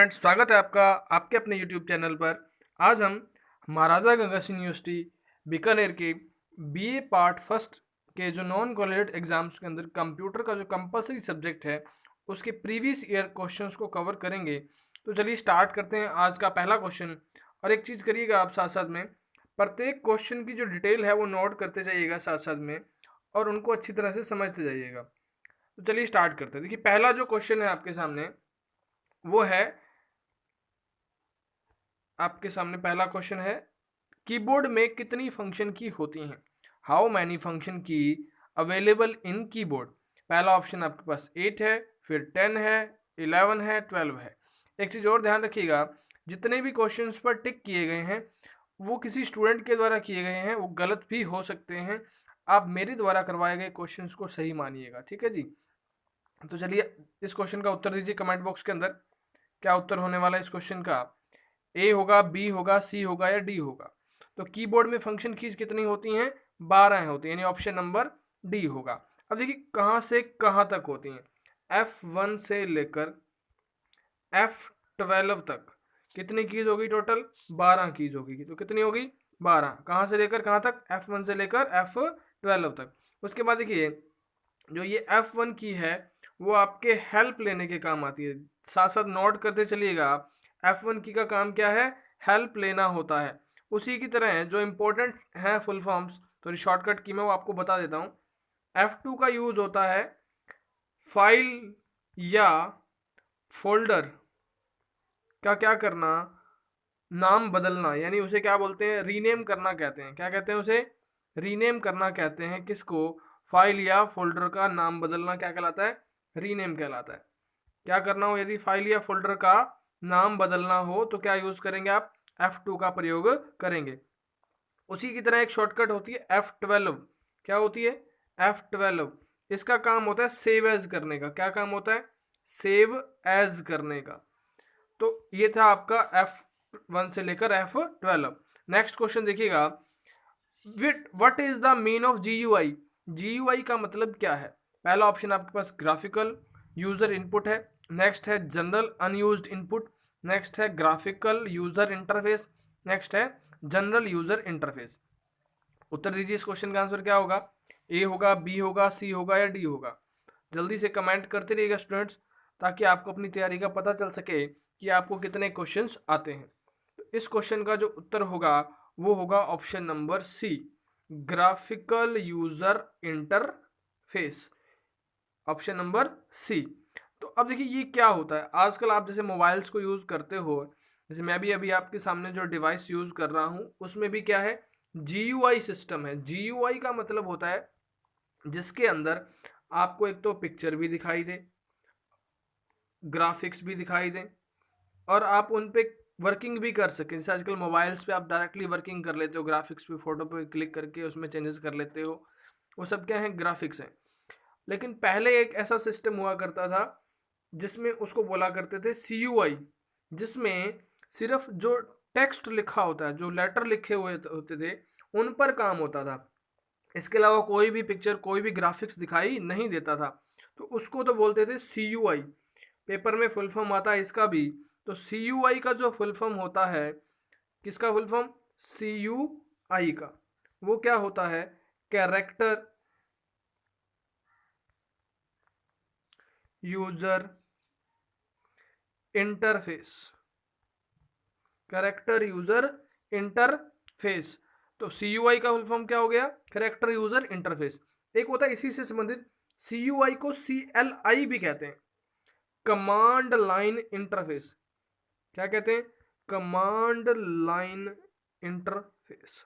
Students, स्वागत है आपका आपके अपने यूट्यूब चैनल पर। आज हम महाराजा गंगा सिंह यूनिवर्सिटी बीकानेर के बीए पार्ट फर्स्ट के जो नॉन कॉलेजिएट एग्जाम्स के अंदर कंप्यूटर का जो कंपलसरी सब्जेक्ट है उसके प्रीवियस ईयर क्वेश्चंस को कवर करेंगे। तो चलिए स्टार्ट करते हैं आज का पहला क्वेश्चन। और एक चीज़ करिएगा आप साथ साथ में प्रत्येक क्वेश्चन की जो डिटेल है वो नोट करते जाइएगा साथ साथ में, और उनको अच्छी तरह से समझते जाइएगा। तो चलिए स्टार्ट करते हैं। देखिए, पहला जो क्वेश्चन है आपके सामने वो है, आपके सामने पहला क्वेश्चन है, कीबोर्ड में कितनी फंक्शन की होती हैं? हाउ मैनी फंक्शन की अवेलेबल इन कीबोर्ड? पहला ऑप्शन आपके पास 8 है, फिर 10 है, 11 है, 12 है। एक चीज़ और ध्यान रखिएगा, जितने भी क्वेश्चंस पर टिक किए गए हैं वो किसी स्टूडेंट के द्वारा किए गए हैं, वो गलत भी हो सकते हैं। आप मेरे द्वारा करवाए गए क्वेश्चंस को सही मानिएगा, ठीक है जी। तो चलिए इस क्वेश्चन का उत्तर दीजिए कमेंट बॉक्स के अंदर। क्या उत्तर होने वाला है इस क्वेश्चन का? ए होगा, बी होगा, सी होगा या डी होगा? तो कीबोर्ड में फंक्शन कीज कितनी होती हैं? 12 होती हैं, यानी ऑप्शन नंबर डी होगा। अब देखिए कहाँ से कहाँ तक होती हैं। F1 से लेकर F12 तक कितनी कीज होगी? टोटल 12 कीज होगी। तो कितनी होगी? 12। कहाँ से लेकर कहाँ तक? F1 से लेकर F12 तक। उसके बाद देखिए, जो ये F1 की है वो आपके हेल्प लेने के काम आती है। साथ साथ नोट करते चलिएगा, F1 की का काम क्या है? हेल्प लेना होता है। उसी की तरह जो इंपॉर्टेंट है फुल फॉर्म्स, तो शॉर्टकट की मैं वो आपको बता देता हूँ। F2 का यूज होता है फाइल या फोल्डर का क्या करना? नाम बदलना, यानी उसे क्या बोलते हैं? रीनेम करना कहते हैं। क्या कहते हैं उसे? रीनेम करना कहते हैं। किसको? फाइल या फोल्डर का नाम बदलना क्या कहलाता है? रीनेम कहलाता है। क्या करना हो? यदि फाइल या फोल्डर का नाम बदलना हो तो क्या यूज करेंगे आप? F2 का प्रयोग करेंगे। उसी की तरह एक शॉर्टकट होती है F12। क्या होती है? F12 इसका काम होता है सेव एज करने का। क्या काम होता है? सेव एज करने का। तो ये था आपका F1 से लेकर F12। नेक्स्ट क्वेश्चन देखिएगा, what is the mean of GUI? GUI का मतलब क्या है? पहला ऑप्शन आपके पास ग्राफिकल यूजर इनपुट है, नेक्स्ट है जनरल अनयूज्ड इनपुट, नेक्स्ट है ग्राफिकल यूजर इंटरफेस, नेक्स्ट है जनरल यूजर इंटरफेस। उत्तर दीजिए इस क्वेश्चन का आंसर क्या होगा? ए होगा, बी होगा, सी होगा या डी होगा? जल्दी से कमेंट करते रहिएगा स्टूडेंट्स, ताकि आपको अपनी तैयारी का पता चल सके कि आपको कितने क्वेश्चंस आते हैं। तो इस क्वेश्चन का जो उत्तर होगा वो होगा option number C, graphical user interface. Option number C. तो अब देखिए ये क्या होता है, आजकल आप जैसे मोबाइल्स को यूज करते हो, जैसे मैं भी अभी आपके सामने जो डिवाइस यूज कर रहा हूं उसमें भी क्या है? GUI सिस्टम है। GUI का मतलब होता है जिसके अंदर आपको एक तो पिक्चर भी दिखाई दे, ग्राफिक्स भी दिखाई दे, और आप उन पे वर्किंग भी कर सकें। जैसे आजकल मोबाइल्स पे आप डायरेक्टली वर्किंग कर लेते हो, ग्राफिक्स पे फोटो पे क्लिक करके उसमें चेंजेस कर लेते हो। वो सब क्या है? ग्राफिक्स हैं। लेकिन पहले एक ऐसा सिस्टम हुआ करता था जिसमें उसको बोला करते थे CUI, जिसमें सिर्फ जो टेक्स्ट लिखा होता है, जो लेटर लिखे हुए होते थे, उन पर काम होता था। इसके अलावा कोई भी पिक्चर, कोई भी ग्राफिक्स दिखाई नहीं देता था। तो उसको तो बोलते थे CUI। पेपर में फुल फॉर्म आता है इसका भी। तो CUI का जो फुल फॉर्म होता है, किसका फुल फॉर्म? CUI का वो क्या होता है? Character user interface. Character user interface. तो CUI का फुल फॉर्म क्या हो गया? Character user interface. एक होता है इसी से संबंधित, CUI को CLI भी कहते हैं, कमांड लाइन इंटरफेस। क्या कहते हैं? Command line interface.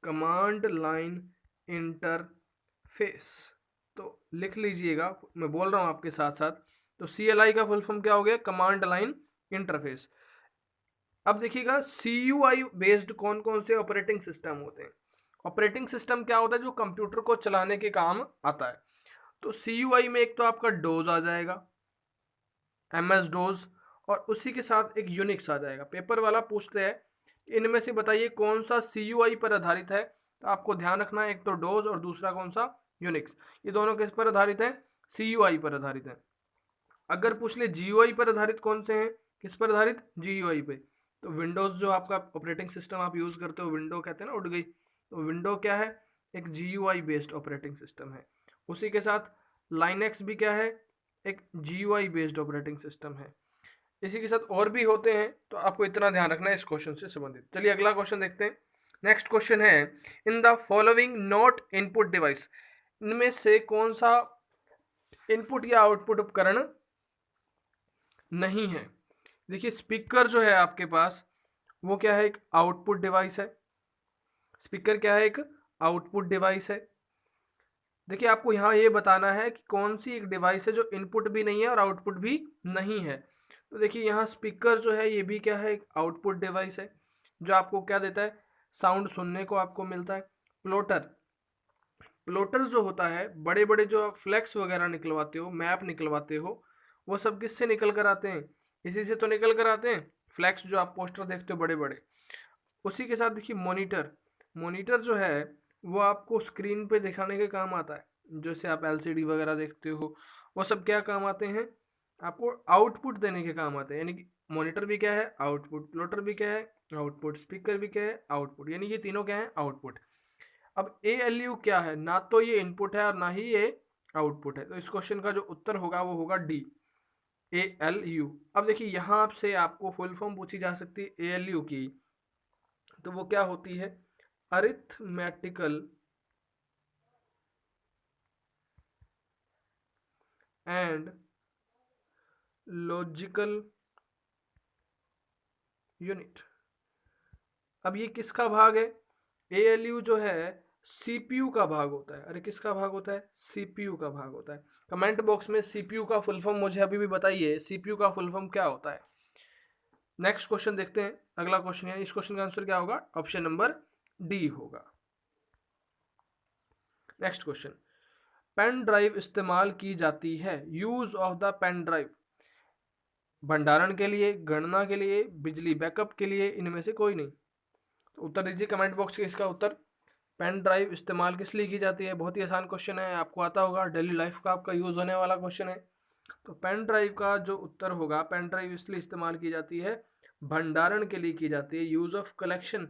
Command line interface. तो लिख लीजिएगा, मैं बोल रहा हूं आपके साथ साथ। तो CLI का फुल फॉर्म क्या हो गया? Command line interface. अब देखिएगा CUI बेस्ड कौन कौन से ऑपरेटिंग सिस्टम होते हैं। ऑपरेटिंग सिस्टम क्या होता है? जो कंप्यूटर को चलाने के काम आता है। तो CUI में एक तो आपका डोज आ जाएगा, MS डोज, और उसी के साथ एक यूनिक्स आ जाएगा। पेपर वाला पूछते हैं इनमें से बताइए कौन सा CUI पर आधारित है। तो आपको ध्यान रखना है, एक तो डोज और दूसरा कौन सा? यूनिक्स। ये दोनों किस पर आधारित है? CUI पर आधारित है। अगर पूछ ले GUI पर आधारित कौन से हैं, किस पर आधारित, GUI पे, तो विंडोज जो आपका ऑपरेटिंग सिस्टम आप यूज करते हो, विंडो कहते हैं ना, उड़ गई, तो विंडो क्या है, एक GUI बेस्ड ऑपरेटिंग सिस्टम है। उसी के साथ लाइनेक्स भी क्या है, एक GUI बेस्ड ऑपरेटिंग सिस्टम है। इसी के साथ और भी होते हैं, तो आपको इतना ध्यान रखना है इस क्वेश्चन से संबंधित। चलिए अगला क्वेश्चन देखते हैं। नेक्स्ट क्वेश्चन है, in the following not input device, इनमें से कौन सा इनपुट या आउटपुट उपकरण नहीं है। देखिए स्पीकर जो है आपके पास, वो क्या है, एक आउटपुट डिवाइस है। स्पीकर क्या है, एक आउटपुट डिवाइस है। देखिए आपको यहाँ ये बताना है कि कौन सी एक डिवाइस है जो इनपुट भी नहीं है और आउटपुट भी नहीं है। तो देखिए यहाँ स्पीकर जो है ये भी क्या है, एक आउटपुट डिवाइस है, जो आपको क्या देता है, साउंड सुनने को आपको मिलता है। प्लोटर, प्लोटर जो होता है, बड़े बड़े जो आप फ्लैक्स वगैरह निकलवाते हो, मैप निकलवाते हो, वो सब किससे निकल कर आते हैं, इसी से तो निकल कर आते हैं, फ्लैक्स जो आप पोस्टर देखते हो बड़े बड़े। उसी के साथ देखिए मॉनिटर, मॉनिटर जो है वो आपको स्क्रीन पे दिखाने के काम आता है, जैसे आप LCD वगैरह देखते हो, वो सब क्या काम आते हैं, आपको आउटपुट देने के काम आते हैं। यानी कि मॉनिटर भी क्या है, आउटपुट, प्लॉटर भी क्या है, आउटपुट, स्पीकर भी क्या है, आउटपुट, यानी ये तीनों क्या है, आउटपुट। अब ALU क्या है, ना तो ये इनपुट है और ना ही ये आउटपुट है, तो इस क्वेश्चन का जो उत्तर होगा वो होगा D, ALU। अब देखिए यहाँ आपसे आपको फुल फॉर्म पूछी जा सकती है ALU की, तो वो क्या होती है, अरिथमेटिकल एंड लॉजिकल यूनिट। अब ये किसका भाग है, ALU जो है CPU का भाग होता है। अरे किसका भाग होता है, CPU का भाग होता है। कमेंट बॉक्स में CPU का फुल फॉर्म मुझे अभी भी बताइए, CPU का फुल फॉर्म क्या होता है। नेक्स्ट क्वेश्चन देखते हैं, अगला क्वेश्चन है, इस क्वेश्चन का आंसर क्या होगा, ऑप्शन नंबर D होगा। नेक्स्ट क्वेश्चन, पेन ड्राइव इस्तेमाल की जाती है, use of the pen drive, भंडारण के लिए, गणना के लिए, बिजली बैकअप के लिए, इनमें से कोई नहीं। तो उत्तर दीजिए कमेंट बॉक्स के इसका उत्तर। पेन ड्राइव इस्तेमाल किस लिए की जाती है, बहुत ही आसान क्वेश्चन है, आपको आता होगा, डेली लाइफ का आपका यूज होने वाला क्वेश्चन है। तो पेन ड्राइव का जो उत्तर होगा, पेन ड्राइव इसलिए इस्तेमाल की जाती है, भंडारण के लिए की जाती है, use of collection.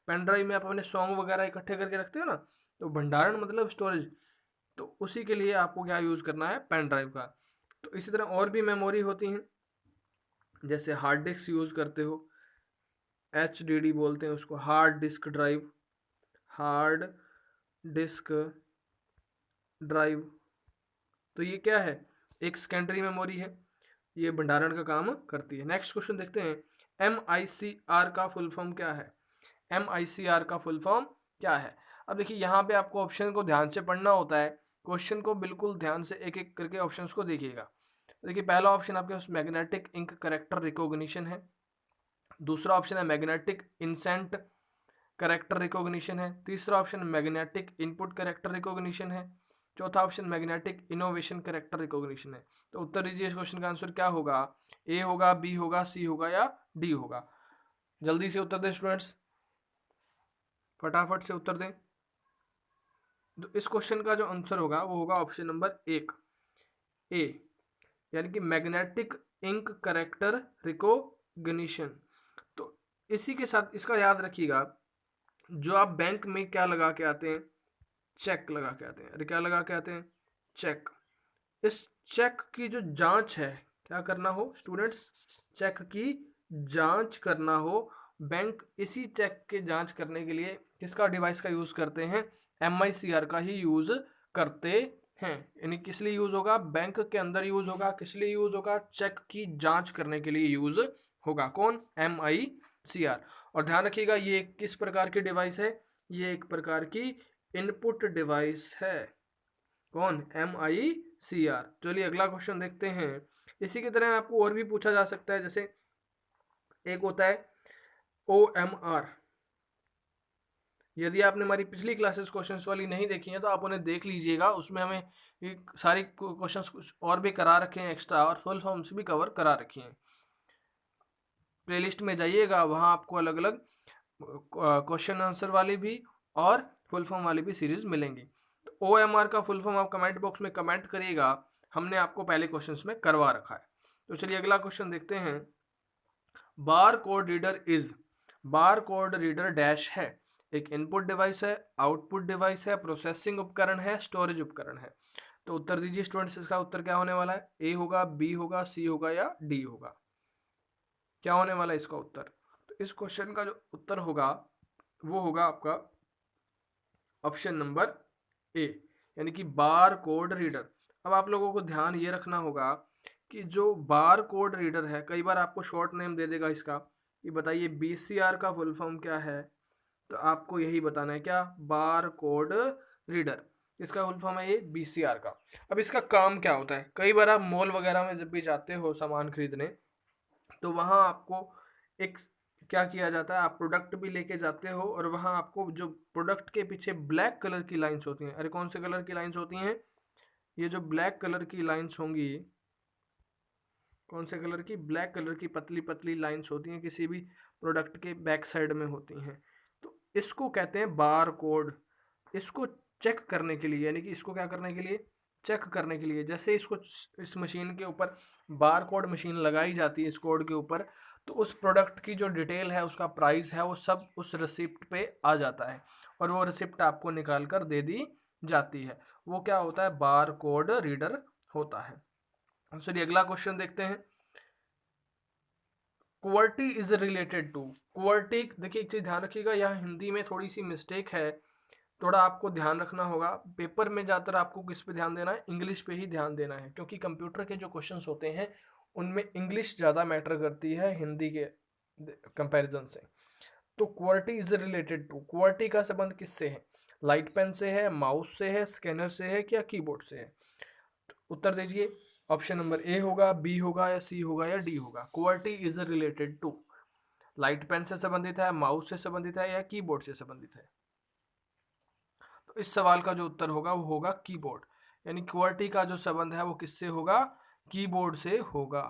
Pen drive में आप अपने सॉन्ग वगैरह इकट्ठे करके रखते हो ना, तो भंडारण मतलब स्टोरेज, तो उसी के लिए आपको क्या यूज करना है, पेन ड्राइव का। तो इसी तरह और भी मेमोरी होती हैं, जैसे हार्ड डिस्क यूज करते हो, HDD बोलते हैं उसको, hard disk drive, hard disk drive. तो ये क्या है, एक सेकेंडरी मेमोरी है, ये भंडारण का काम करती है। नेक्स्ट क्वेश्चन देखते हैं, MICR का फुल फॉर्म क्या है, MICR का फुल फॉर्म क्या है। अब देखिए यहाँ पे आपको ऑप्शन को ध्यान से पढ़ना होता है, क्वेश्चन को बिल्कुल ध्यान से एक एक करके ऑप्शंस को देखिएगा। देखिए पहला ऑप्शन आपके पास मैग्नेटिक इंक करेक्टर रिकॉग्निशन है, दूसरा ऑप्शन है मैग्नेटिक इंसेंट करेक्टर रिकॉग्निशन है, तीसरा option magnetic input character recognition है, चौथा option magnetic innovation character recognition है। तो उत्तर दीजिए इस क्वेश्चन का आंसर क्या होगा, A होगा, B होगा, C होगा या D होगा। जल्दी से उत्तर दें स्टूडेंट्स, फटाफट से उत्तर दें। तो इस क्वेश्चन का जो आंसर होगा वो होगा ऑप्शन नंबर 1, A, यानी कि मैग्नेटिक इंक करेक्टर रिकॉग्निशन। तो इसी के साथ इसका याद रखिएगा, जो आप बैंक में क्या लगा के आते हैं, चेक लगा के आते हैं। अरे क्या लगा के आते हैं, चेक। इस चेक की जो जांच है, क्या करना हो स्टूडेंट्स, चेक की जांच करना हो, बैंक इसी चेक के जांच करने के लिए किसका डिवाइस का यूज करते हैं, MICR का ही यूज करते हैं। यानी किस लिए यूज होगा, बैंक के अंदर यूज होगा, किस लिए यूज होगा, चेक की जांच करने के लिए यूज होगा। कौन, MICR। और ध्यान रखिएगा ये किस प्रकार की डिवाइस है, ये एक प्रकार की इनपुट डिवाइस है। कौन, MICR। चलिए अगला क्वेश्चन देखते हैं। इसी की तरह आपको और भी पूछा जा सकता है, जैसे एक होता है OMR। यदि आपने हमारी पिछली क्लासेस क्वेश्चंस वाली नहीं देखी हैं तो आप उन्हें देख लीजिएगा, उसमें हमें सारे क्वेश्चंस कुछ और भी करा रखे हैं एक्स्ट्रा, और फुल फॉर्म्स भी कवर करा रखी हैं। प्लेलिस्ट में जाइएगा, वहाँ आपको अलग अलग क्वेश्चन आंसर वाली भी और फुल फॉर्म वाली भी सीरीज मिलेंगी। तो OMR का फुल फॉर्म आप कमेंट बॉक्स में कमेंट करिएगा, हमने आपको पहले क्वेश्चंस में करवा रखा है। तो चलिए अगला क्वेश्चन देखते हैं। Bar code reader is, bar code reader dash है, एक इनपुट डिवाइस है, आउटपुट डिवाइस है, प्रोसेसिंग उपकरण है, स्टोरेज उपकरण है। तो उत्तर दीजिए स्टूडेंट्स, इसका उत्तर क्या होने वाला है? ए होगा, बी होगा, सी होगा या डी होगा? क्या होने वाला है इसका उत्तर? तो इस क्वेश्चन का जो उत्तर होगा वो होगा आपका ऑप्शन नंबर ए, यानी कि बार कोड रीडर। अब आप लोगों को ध्यान ये रखना होगा कि जो बार कोड रीडर है, कई बार आपको शॉर्ट नेम दे देगा इसका, ये बताइए बीसीआर का फुल फॉर्म क्या है? तो आपको यही बताना है, क्या? बार कोड रीडर, इसका फुल फॉर्म है ये बीसीआर का। अब इसका काम क्या होता है? कई बार आप मॉल वगैरह में जब भी जाते हो सामान खरीदने, तो वहाँ आपको एक क्या किया जाता है, आप प्रोडक्ट भी लेके जाते हो और वहाँ आपको जो प्रोडक्ट के पीछे ब्लैक कलर की लाइंस होती हैं, अरे कौन से कलर की लाइंस होती हैं? ये जो ब्लैक कलर की लाइंस होंगी, कौन से कलर की? ब्लैक कलर की पतली पतली लाइंस होती हैं, किसी भी प्रोडक्ट के बैक साइड में होती हैं। तो इसको कहते हैं बार कोड। इसको चेक करने के लिए, यानी कि इसको क्या करने के लिए? चेक करने के लिए। जैसे इसको इस मशीन के ऊपर बार कोड मशीन लगाई जाती है इस कोड के ऊपर, तो उस प्रोडक्ट की जो डिटेल है, उसका प्राइस है, वो सब उस रिसिप्ट पे आ जाता है और वो रिसिप्ट आपको निकाल कर दे दी जाती है। वो क्या होता है? बार कोड रीडर होता है। चलिए अगला क्वेश्चन देखते हैं। Quality is related to, quality, देखिए एक चीज ध्यान रखिएगा, यहाँ हिंदी में थोड़ी सी मिस्टेक है, थोड़ा आपको ध्यान रखना होगा। पेपर में ज़्यादातर आपको किस पे ध्यान देना है? इंग्लिश पे ही ध्यान देना है, क्योंकि कंप्यूटर के जो क्वेश्चंस होते हैं उनमें इंग्लिश ज़्यादा मैटर करती है हिंदी के कंपैरिजन से। तो quality is related to, quality का संबंध किससे है? लाइट पेन से है, माउस से है, स्कैनर से है, क्या कीबोर्ड से है? उत्तर दीजिए। ऑप्शन नंबर ए होगा, बी होगा या सी होगा या डी होगा? Quality is related to light pen से संबंधित है, माउस से संबंधित है या कीबोर्ड से संबंधित है? तो इस सवाल का जो उत्तर होगा वो होगा कीबोर्ड, यानी क्वालिटी का जो संबंध है वो किससे होगा? कीबोर्ड से होगा।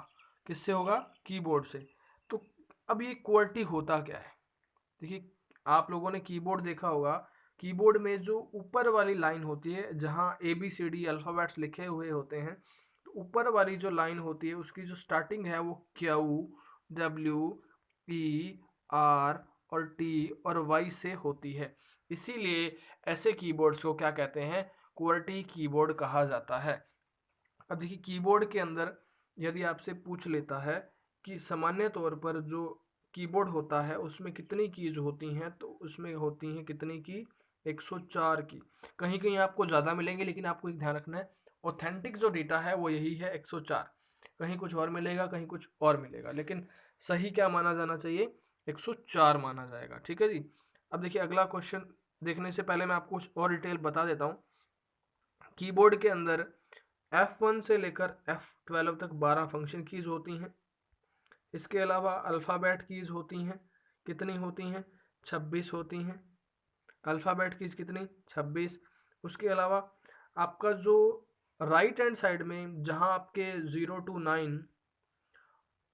किससे होगा? कीबोर्ड से। तो अब ये क्वालिटी होता क्या है? देखिए आप लोगों ने कीबोर्ड देखा होगा, कीबोर्ड में जो ऊपर वाली लाइन होती है जहाँ ABCD अल्फ़ाबेट्स लिखे हुए होते हैं, तो ऊपर वाली जो लाइन होती है उसकी जो स्टार्टिंग है वो QWER और T और Y से होती है। इसीलिए ऐसे कीबोर्ड्स को क्या कहते हैं? क्वालिटी कीबोर्ड कहा जाता है। अब देखिए कीबोर्ड के अंदर यदि आपसे पूछ लेता है कि सामान्य तौर पर जो कीबोर्ड होता है उसमें कितनी कीज होती हैं, तो उसमें होती हैं कितनी की? 104 की। कहीं कहीं आपको ज़्यादा मिलेंगे, लेकिन आपको एक ध्यान रखना है, ऑथेंटिक जो डेटा है वो यही है 104। कहीं कुछ और मिलेगा, कहीं कुछ और मिलेगा, लेकिन सही क्या माना जाना चाहिए? 104 माना जाएगा। ठीक है जी। अब देखिए अगला क्वेश्चन देखने से पहले मैं आपको कुछ और डिटेल बता देता हूँ। कीबोर्ड के अंदर F1 से लेकर F12 तक 12 फंक्शन कीज होती हैं। इसके अलावा अल्फ़ाबेट कीज होती हैं, कितनी होती हैं? 26 होती हैं। अल्फ़ाबेट कीज कितनी? 26। उसके अलावा आपका जो राइट हैंड साइड में जहां आपके 0 to 9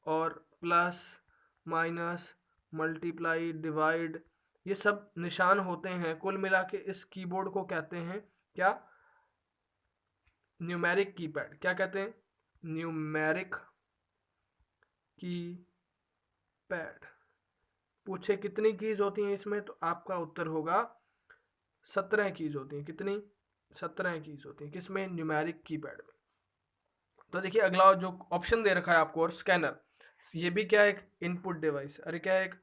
और प्लस माइनस मल्टीप्लाई डिवाइड ये सब निशान होते हैं, कुल मिला के इस कीबोर्ड को कहते हैं क्या? Numeric keypad. क्या कहते हैं? Numeric keypad. पूछे कितनी कीज होती हैं इसमें, तो आपका उत्तर होगा 17 कीज होती हैं। कितनी? 17 कीज होती हैं। किसमें? न्यूमेरिक कीपैड में। तो देखिए अगला जो ऑप्शन दे रखा है आपको, और स्कैनर, ये भी क्या है? एक इनपुट डिवाइस। अरे क्या है? एक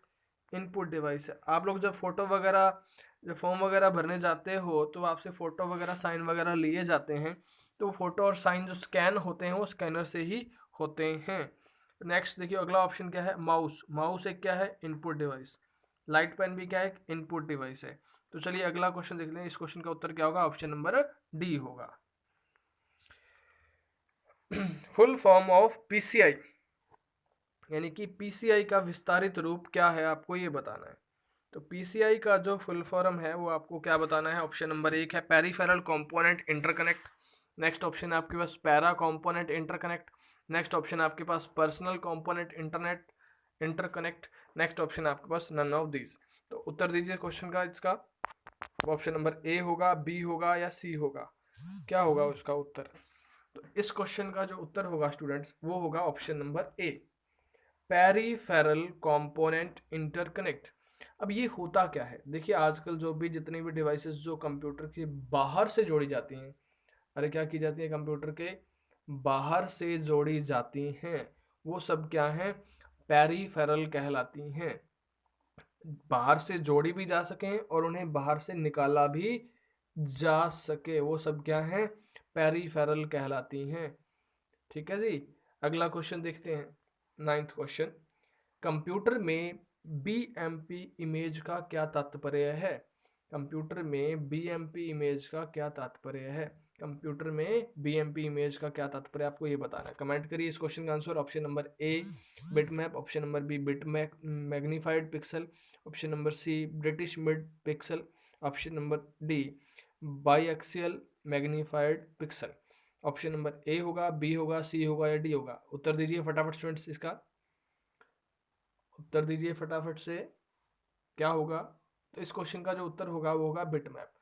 इनपुट डिवाइस है। आप लोग जब फोटो वगैरह, जब फॉर्म वगैरह भरने जाते हो तो आपसे फोटो वगैरह साइन वगैरह लिए जाते हैं, तो फोटो और साइन जो स्कैन होते हैं वो स्कैनर से ही होते हैं। नेक्स्ट देखिए अगला ऑप्शन क्या है? माउस। माउस एक क्या है? Input device. लाइट पेन भी क्या है? एक इनपुट डिवाइस है। तो चलिए अगला क्वेश्चन देख लें। इस क्वेश्चन का उत्तर क्या होगा? ऑप्शन नंबर डी होगा। फुल फॉर्म ऑफ पीसीआई, यानी कि पीसीआई का विस्तारित रूप क्या है, आपको ये बताना है। तो पीसीआई का जो फुल फॉर्म है वो आपको क्या बताना है? ऑप्शन नंबर 1 है peripheral component interconnect. Next option है आपके पास para component interconnect. Next option है आपके पास personal component internet interconnect. Next option है आपके पास नन ऑफ दीज। तो उत्तर दीजिए क्वेश्चन का। इसका ऑप्शन नंबर ए होगा, बी होगा या सी होगा? क्या होगा उसका उत्तर? तो इस क्वेश्चन का जो उत्तर होगा स्टूडेंट्स वो होगा ऑप्शन नंबर ए, पेरीफेरल कंपोनेंट इंटरकनेक्ट। अब ये होता क्या है, देखिए आजकल जो भी जितनी भी डिवाइसेस जो कंप्यूटर के बाहर से जोड़ी जाती हैं, अरे क्या की जाती है, कंप्यूटर के बाहर से जोड़ी जाती हैं, वो सब क्या हैं, पेरीफेरल कहलाती हैं। बाहर से जोड़ी भी जा सकें और उन्हें बाहर से निकाला भी जा सके, वो सब क्या हैं, पेरीफेरल कहलाती हैं। ठीक है जी। अगला क्वेश्चन देखते हैं, 9th क्वेश्चन, कंप्यूटर में बीएमपी इमेज का क्या तात्पर्य है। कंप्यूटर में बीएमपी इमेज का क्या तात्पर्य है, कंप्यूटर में बीएमपी इमेज का क्या तात्पर्य, आपको ये बताना है। कमेंट करिए इस क्वेश्चन का answer. Option number A bitmap, option number B bitmap magnified pixel, option number C British mid pixel, option number D biaxial magnified pixel. Option number A होगा, बी होगा, सी होगा या डी होगा। उत्तर दीजिए फटाफट स्टूडेंट्स, इसका उत्तर दीजिए फटाफट से, क्या होगा। तो इस क्वेश्चन का जो उत्तर होगा वो होगा बिटमैप।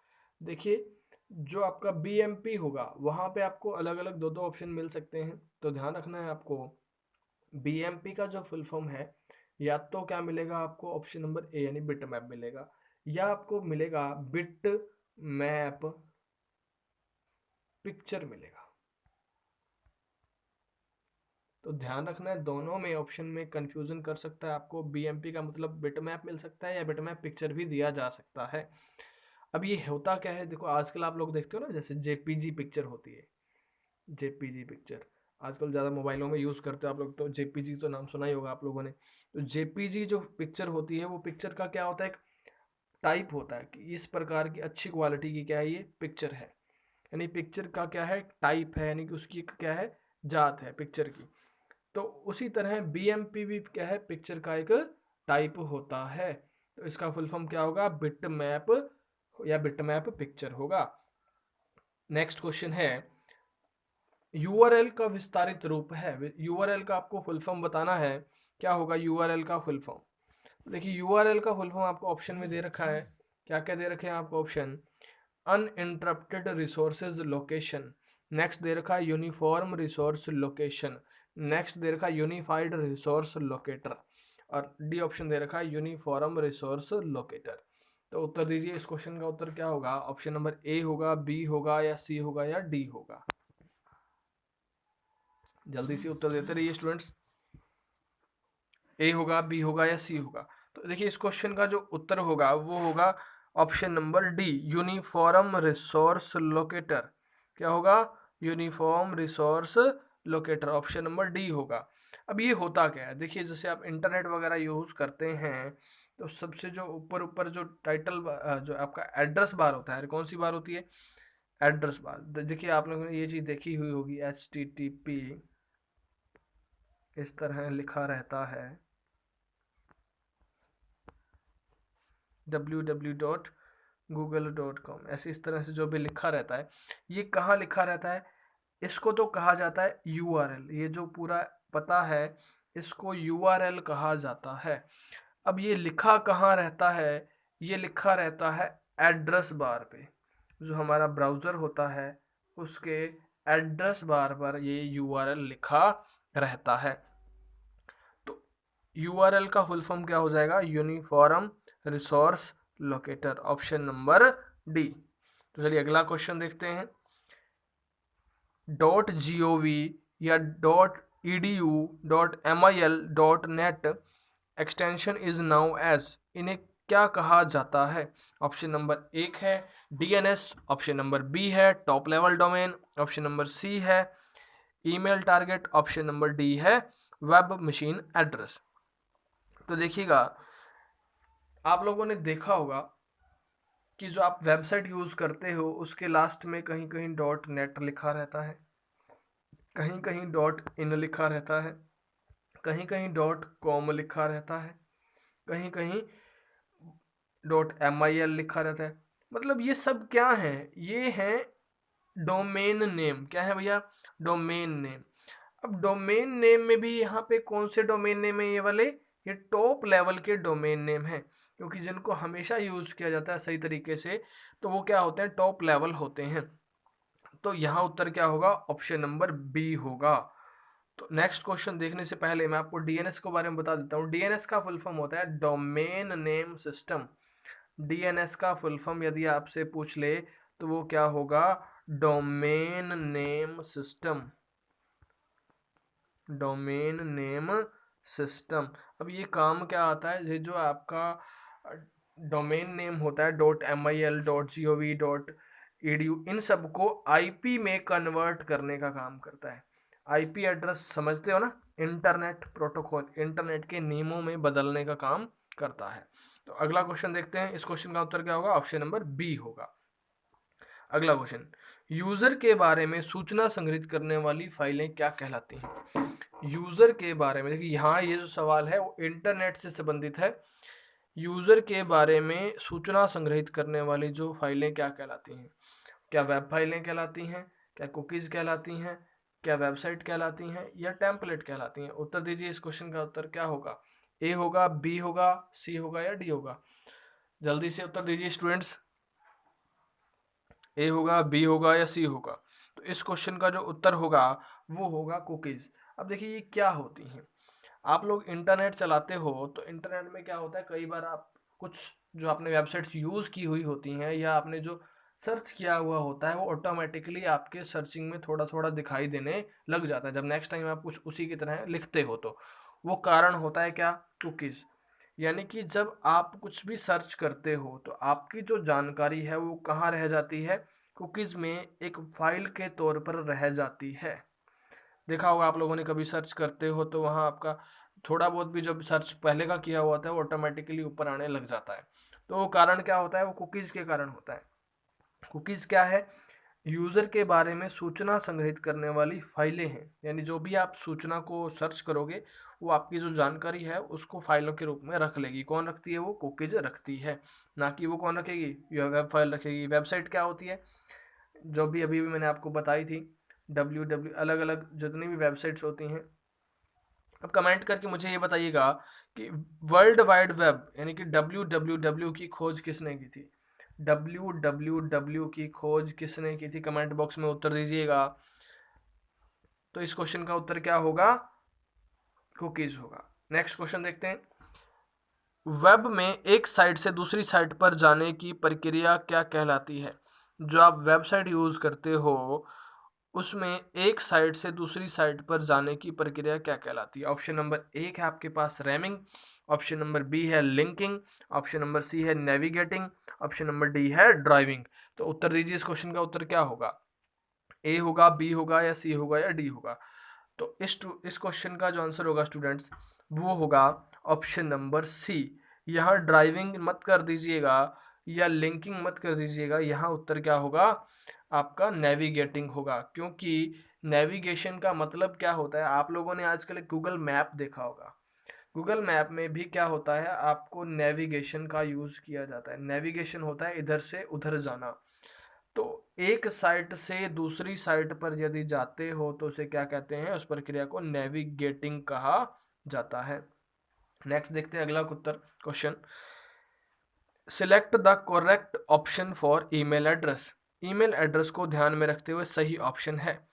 देखिए जो आपका बीएमपी होगा वहां पे आपको अलग अलग दो दो ऑप्शन मिल सकते हैं, तो ध्यान रखना है आपको। बीएमपी का जो फुल फॉर्म है, या तो क्या मिलेगा आपको, ऑप्शन नंबर ए यानी बिटमैप मिलेगा, या आपको मिलेगा बिट मैप पिक्चर मिलेगा। तो ध्यान रखना है, दोनों में ऑप्शन में कंफ्यूजन कर सकता है आपको। बीएमपी का मतलब बिटमैप मिल सकता है या बिटमैप पिक्चर भी दिया जा सकता है। अब ये होता क्या है, देखो आजकल आप लोग देखते हो ना, जैसे जेपीजी पिक्चर होती है, जेपीजी पिक्चर आजकल ज़्यादा मोबाइलों में यूज़ करते हो आप लोग, तो जेपीजी तो नाम सुना ही होगा आप लोगों ने। तो जेपीजी जो पिक्चर होती है वो पिक्चर का क्या होता है, एक टाइप होता है कि इस प्रकार की अच्छी क्वालिटी की क्या है ये पिक्चर है, यानी पिक्चर का क्या है टाइप है, यानी कि उसकी क्या है जात है पिक्चर की। तो उसी तरह बीएमपी भी क्या है, पिक्चर का एक टाइप होता है। तो इसका फुल फॉर्म क्या होगा, बिट मैप या बिट मैप पिक्चर होगा। नेक्स्ट क्वेश्चन है, यूआरएल का विस्तारित रूप है। यूआरएल का आपको फुल फॉर्म बताना है, क्या होगा यूआरएल का फुल फॉर्म। देखिए यूआरएल का फुल फॉर्म आपको ऑप्शन में दे रखा है, क्या क्या दे रखे हैं आपको option, uninterrupted resources location, next दे रखा है यूनिफॉर्म रिसोर्स लोकेशन, नेक्स्ट दे रखा है यूनिफाइड रिसोर्स लोकेटर, और डी ऑप्शन दे रखा है यूनिफॉर्म रिसोर्स लोकेटर। तो उत्तर दीजिए, इस क्वेश्चन का उत्तर क्या होगा, ऑप्शन नंबर ए होगा, बी होगा या सी होगा या डी होगा। जल्दी से उत्तर देते रहिए स्टूडेंट्स, ए होगा, बी होगा या सी होगा। तो देखिए इस क्वेश्चन का जो उत्तर होगा वो होगा option number D, uniform resource locator. क्या होगा, uniform resource locator, option number D होगा। अब ये होता क्या है, देखिए जैसे आप इंटरनेट वगैरह यूज करते हैं, तो सबसे जो ऊपर ऊपर जो टाइटल जो आपका एड्रेस बार होता है, कौन सी बार होती है, एड्रेस बार। देखिए आप लोगों ने ये चीज देखी हुई होगी, HTTP इस तरह लिखा रहता है, www.google.com, ऐसे इस तरह से जो भी लिखा रहता है, ये कहाँ लिखा रहता है, इसको तो कहा जाता है URL, ये जो पूरा पता है इसको URL कहा जाता है। अब ये लिखा कहाँ रहता है, ये लिखा रहता है एड्रेस बार पे, जो हमारा ब्राउज़र होता है उसके एड्रेस बार पर ये URL लिखा रहता है। तो URL का फुल फॉर्म क्या हो जाएगा, uniform resource locator, option number D. तो चलिए अगला क्वेश्चन देखते हैं, .gov या .edu.mil.net extension is now as, इन्हें क्या कहा जाता है। ऑप्शन नंबर एक है DNS, ऑप्शन नंबर बी है top level domain, option number C है email target, option number D है वेब मशीन एड्रेस। तो देखिएगा आप लोगों ने देखा होगा कि जो आप वेबसाइट यूज करते हो उसके लास्ट में कहीं कहीं .net लिखा रहता है, कहीं कहीं .in लिखा रहता है, कहीं कहीं .com लिखा रहता है, कहीं कहीं .mil लिखा रहता है। मतलब ये सब क्या है, ये है डोमेन नेम। क्या है भैया, डोमेन नेम। अब डोमेन नेम में भी यहाँ पे कौन से डोमेन नेम है, ये वाले, ये टॉप लेवल के डोमेन नेम है, क्योंकि जिनको हमेशा यूज किया जाता है सही तरीके से, तो वो क्या होते हैं, टॉप लेवल होते हैं। तो यहाँ उत्तर क्या होगा, ऑप्शन नंबर बी होगा। तो नेक्स्ट क्वेश्चन देखने से पहले मैं आपको डीएनएस के बारे में बता देता हूँ। डीएनएस का फुल फॉर्म होता है डोमेन नेम सिस्टम। डीएनएस का फुल फॉर्म यदि आपसे पूछ ले तो वो क्या होगा, domain name system. Domain name system. अब ये काम क्या आता है, ये जो आपका डोमेन नेम होता है .mil .gov .edu, इन सबको आईपी में कन्वर्ट करने का काम करता है। आईपी एड्रेस समझते हो ना, इंटरनेट प्रोटोकॉल, इंटरनेट के नियमों में बदलने का काम करता है। तो अगला क्वेश्चन देखते हैं, इस क्वेश्चन का उत्तर क्या होगा, ऑप्शन नंबर बी होगा। अगला क्वेश्चन, यूजर के बारे में सूचना संग्रहित करने वाली फाइलें क्या कहलाती हैं। यूजर के बारे में, देखिए यहाँ ये जो सवाल है वो इंटरनेट से संबंधित है। यूजर के बारे में सूचना संग्रहित करने वाली जो फाइलें क्या कहलाती हैं, क्या वेब फाइलें कहलाती हैं, क्या कुकीज कहलाती हैं, क्या वेबसाइट कहलाती हैं, या टेम्पलेट कहलाती हैं। उत्तर दीजिए, इस क्वेश्चन का उत्तर क्या होगा, ए होगा, बी होगा, सी होगा या डी होगा। जल्दी से उत्तर दीजिए स्टूडेंट्स, ए होगा, बी होगा या सी होगा। तो इस क्वेश्चन का जो उत्तर होगा वो होगा कुकीज। अब देखिए ये क्या होती हैं, आप लोग इंटरनेट चलाते हो तो इंटरनेट में क्या होता है, कई बार आप कुछ जो आपने वेबसाइट्स यूज़ की हुई होती हैं या आपने जो सर्च किया हुआ होता है वो ऑटोमेटिकली आपके सर्चिंग में थोड़ा थोड़ा दिखाई देने लग जाता है जब नेक्स्ट टाइम आप कुछ उसी की तरह लिखते हो। तो वो कारण होता है क्या, कुकीज़। यानी कि जब आप कुछ भी सर्च करते हो तो आपकी जो जानकारी है वो कहाँ रह जाती है, कुकीज़ में एक फाइल के तौर पर रह जाती है। देखा होगा आप लोगों ने, कभी सर्च करते हो तो वहाँ आपका थोड़ा बहुत भी जब सर्च पहले का किया हुआ था वो ऑटोमेटिकली ऊपर आने लग जाता है। तो वो कारण क्या होता है, वो कुकीज़ के कारण होता है। कुकीज़ क्या है, यूज़र के बारे में सूचना संग्रहित करने वाली फाइलें हैं। यानी जो भी आप सूचना को सर्च करोगे वो आपकी जो जानकारी है उसको फाइलों के रूप में रख लेगी। कौन रखती है, वो कुकीज़ रखती है, ना कि वो कौन रखेगी, यह वेब फाइल रखेगी। वेबसाइट क्या होती है, जो भी अभी भी मैंने आपको बताई थी, अलग अलग जितनी भी वेबसाइट्स होती हैं। अब कमेंट करके मुझे ये बताइएगा कि वर्ल्ड वाइड वेब यानी कि www की खोज किसने की थी। www की खोज किसने की थी, कमेंट बॉक्स में उत्तर दीजिएगा। तो इस क्वेश्चन का उत्तर क्या होगा, कुकीज होगा। नेक्स्ट क्वेश्चन देखते हैं, वेब में एक साइट से दूसरी साइट पर जाने की प्रक्रिया क्या कहलाती है। जो आप वेबसाइट यूज करते हो उसमें एक साइट से दूसरी साइट पर जाने की प्रक्रिया क्या कहलाती है। ऑप्शन नंबर एक है आपके पास रैमिंग, ऑप्शन नंबर बी है लिंकिंग, ऑप्शन नंबर सी है नेविगेटिंग, ऑप्शन नंबर डी है ड्राइविंग। तो उत्तर दीजिए, इस क्वेश्चन का उत्तर क्या होगा, ए होगा, बी होगा या सी होगा या डी होगा। तो इस क्वेश्चन का जो आंसर होगा स्टूडेंट्स वो होगा ऑप्शन नंबर सी। यहाँ ड्राइविंग मत कर दीजिएगा या लिंकिंग मत कर दीजिएगा, यहाँ उत्तर क्या होगा आपका नेविगेटिंग होगा। क्योंकि नेविगेशन का मतलब क्या होता है, आप लोगों ने आजकल गूगल मैप देखा होगा, गूगल मैप में भी क्या होता है, आपको नेविगेशन का यूज़ किया जाता है। नेविगेशन होता है इधर से उधर जाना। तो एक साइट से दूसरी साइट पर यदि जाते हो तो उसे क्या कहते हैं, उस प्रक्रिया को नेविगेटिंग कहा जाता है। नेक्स्ट देखते हैं अगला उत्तर question, select the correct option for email address. Email address को ध्यान में रखते हुए सही ऑप्शन है,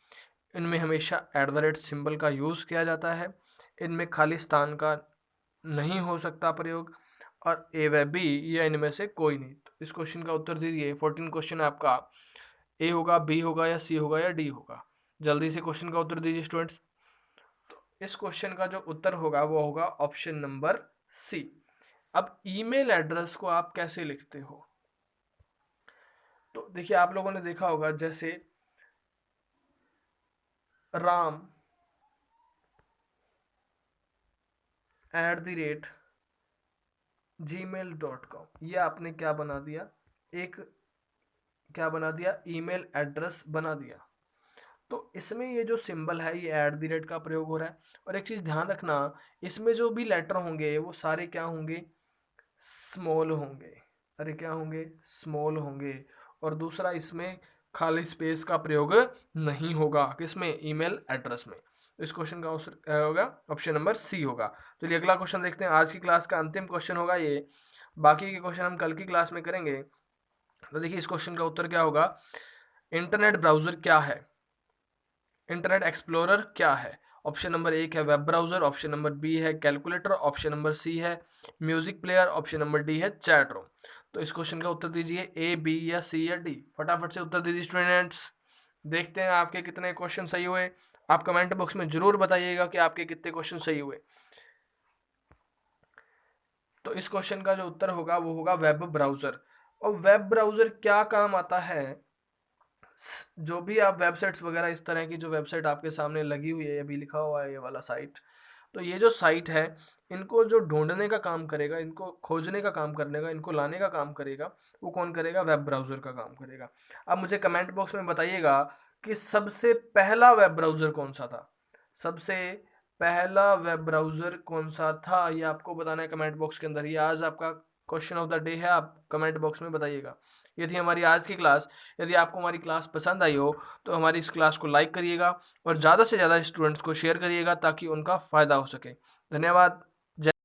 इनमें हमेशा सिंबल का यूज़ किया जाता है, इनमें खाली स्थान का नहीं हो सकता प्रयोग, और ए व बी या इनमें से कोई नहीं। तो इस क्वेश्चन का उत्तर दीजिए। 14 क्वेश्चन आपका ए होगा, बी होगा या सी होगा या डी होगा। जल्दी से क्वेश्चन का उत्तर दीजिए स्टूडेंट्स। तो इस क्वेश्चन का जो उत्तर होगा वो होगा ऑप्शन नंबर सी। अब ईमेल एड्रेस को आप कैसे लिखते हो, तो देखिए आप लोगों ने देखा होगा जैसे राम @gmail.com, ये आपने क्या बना दिया, एक क्या बना दिया, ईमेल एड्रेस बना दिया। तो इसमें ये जो सिंबल है ये @ का प्रयोग हो रहा है। और एक चीज़ ध्यान रखना, इसमें जो भी लेटर होंगे वो सारे क्या होंगे, स्मॉल होंगे। अरे क्या होंगे, स्मॉल होंगे। और दूसरा, इसमें खाली स्पेस का प्रयोग नहीं होगा, किसमें, ईमेल एड्रेस में। इस क्वेश्चन का आंसर क्या होगा, ऑप्शन नंबर सी होगा। चलिए अगला क्वेश्चन देखते हैं, आज की क्लास का अंतिम क्वेश्चन होगा ये, बाकी के क्वेश्चन हम कल की क्लास में करेंगे। तो देखिए इस क्वेश्चन का उत्तर क्या होगा, इंटरनेट ब्राउजर क्या है, इंटरनेट एक्सप्लोरर क्या है। ऑप्शन नंबर 1 है web browser, option number B है कैलकुलेटर, ऑप्शन नंबर सी है music player, option number D है चैट रूम। तो इस क्वेश्चन का उत्तर दीजिए ए, बी या सी या डी। फटाफट से उत्तर दीजिए स्टूडेंट्स। देखते हैं आपके कितने क्वेश्चन सही हुए। आप कमेंट बॉक्स में जरूर बताइएगा कि आपके कितने क्वेश्चन सही हुए। तो इस क्वेश्चन का जो उत्तर होगा वो होगा वेब ब्राउजर। और वेब ब्राउजर क्या काम आता है, जो भी आप वेबसाइट्स वगैरह इस तरह की जो वेबसाइट आपके सामने लगी हुई है, अभी लिखा हुआ है ये वाला साइट, तो ये जो साइट है इनको जो ढूंढने का काम करेगा, इनको खोजने का काम करने का, इनको लाने का काम करेगा, वो कौन करेगा, वेब ब्राउजर का काम करेगा। अब मुझे कमेंट बॉक्स में बताइएगा कि सबसे पहला वेब ब्राउजर कौन सा था, सबसे पहला वेब ब्राउजर कौन सा था, ये आपको बताना है कमेंट बॉक्स के अंदर। ये आज आपका क्वेश्चन ऑफ द डे है, आप कमेंट बॉक्स में बताइएगा। ये थी हमारी आज की क्लास। यदि आपको हमारी क्लास पसंद आई हो तो हमारी इस क्लास को लाइक करिएगा और ज़्यादा से ज़्यादा स्टूडेंट्स को शेयर करिएगा ताकि उनका फ़ायदा हो सके। धन्यवाद।